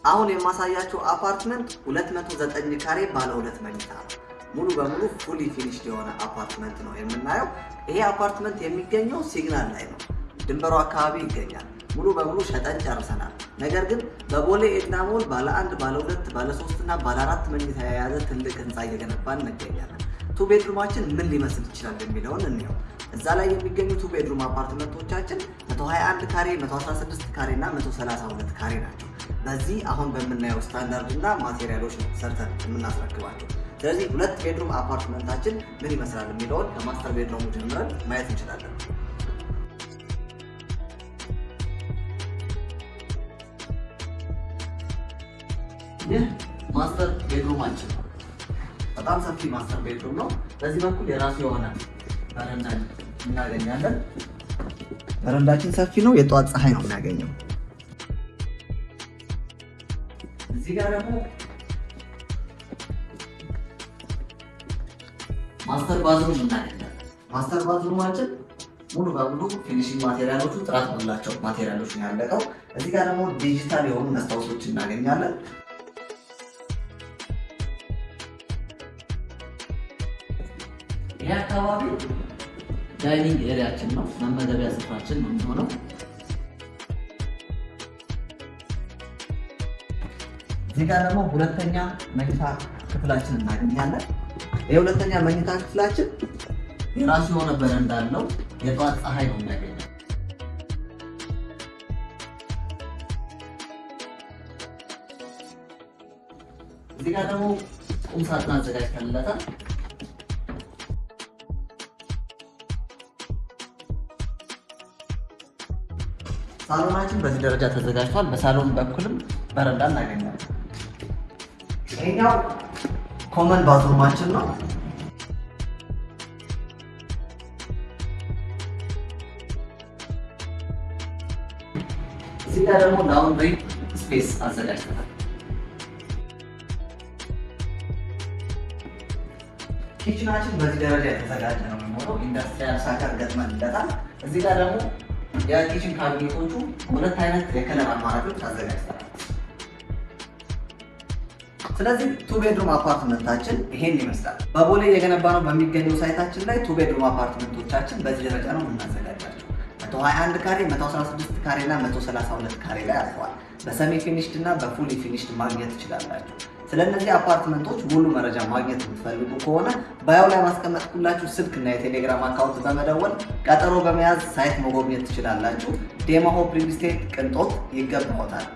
አሁን የማሳያችሁ አፓርትመንት 209 ካሬ ባለ 2 መኝታ ሙሉ በሙሉ ፉሊ ፊኒሽድ የሆነ አፓርትመንት ነው የምናየው። ይሄ አፓርትመንት የሚገኘው ሲግናል ላይ ነው፣ ድንበሩ አካባቢ ይገኛል። ሙሉ በሙሉ ሸጠን ጨርሰናል። ነገር ግን በቦሌ ኤድና ሞል ባለ 1 ባለ 2 ባለ 3 እና ባለ 4 መኝታ የያዘ ትልቅ ህንፃ እየገነባን እንገኛለን። ቱ ቤድሩማችን ምን ሊመስል ይችላል የሚለውን እንየው። እዛ ላይ የሚገኙ ቱ ቤድሩም አፓርትመንቶቻችን 121 ካሬ፣ 116 ካሬ እና 132 ካሬ ናቸው። በዚህ አሁን በምናየው ስታንዳርድ እና ማቴሪያሎች ሰርተን የምናስረክባቸው። ስለዚህ 2 ቤድሩም አፓርትመንታችን ምን ይመስላል የሚለውን ከማስተር ቤድሩሙ ጀምረን ማየት እንችላለን። ይህ ማስተር ቤድሩማችን ነው። በጣም ሰፊ ማስተር ቤድሩም ነው። በዚህ በኩል የራሱ የሆነ በረንዳ እናገኛለን። በረንዳችን ሰፊ ነው። የጧት ፀሐይ ነው የሚያገኘው። እዚህ ጋር ደግሞ ማስተር ባዝሩም እናገኛለን። ማስተር ባዝሩማችን ሙሉ በሙሉ ፊኒሺንግ ማቴሪያሎቹ ጥራት ባላቸው ማቴሪያሎች ነው ያለቀው። እዚህ ጋር ደግሞ ዲጂታል የሆኑ መስታወቶች እናገኛለን። ይህ አካባቢ ዳይኒንግ ኤሪያችን ነው፣ መመገቢያ ስፍራችን ነው የሚሆነው። እዚህ ጋር ደግሞ ሁለተኛ መኝታ ክፍላችን እናገኛለን። የሁለተኛ መኝታ ክፍላችን የራሱ የሆነ በረንዳ አለው። የጧት ፀሐይ ነው የሚያገኘው። እዚህ ጋር ደግሞ ቁም ሳጥን አዘጋጅተንለታል። ሳሎናችን በዚህ ደረጃ ተዘጋጅቷል። በሳሎን በኩልም በረንዳ እናገኛለን። ይሄኛው ኮመን ባዝሩማችን ነው። እዚህ ጋር ደግሞ ላውንድሪ ስፔስ አዘጋጅተናል። ኪችናችን በዚህ ደረጃ የተዘጋጀ ነው የሚሆነው። ኢንዱስትሪያል ሳከር ገጥመንለታል። እዚህ ጋር ደግሞ የኪችን ካቢኔቶቹ 2 አይነት የከለር አማራጮች አዘጋጅተናል። ስለዚህ ቱ ቤድሩም አፓርትመንታችን ይሄን ይመስላል። በቦሌ የገነባ ነው በሚገኘው ሳይታችን ላይ ቱ ቤድሩም አፓርትመንቶቻችን በዚህ ደረጃ ነው የምናዘጋጃቸው። 121 ካሬ፣ 116 ካሬ እና 132 ካሬ ላይ አልፈዋል። በሰሚ ፊኒሽድ እና በፉሊ ፊኒሽድ ማግኘት ትችላላችሁ። ስለነዚህ አፓርትመንቶች ሙሉ መረጃ ማግኘት የምትፈልጉ ከሆነ ባዮ ላይ ማስቀመጥኩላችሁ ስልክ እና የቴሌግራም አካውንት በመደወል ቀጠሮ በመያዝ ሳይት መጎብኘት ትችላላችሁ። ዴማ ሆፕ ሪል ስቴት ቅንጦት ይገባዎታል።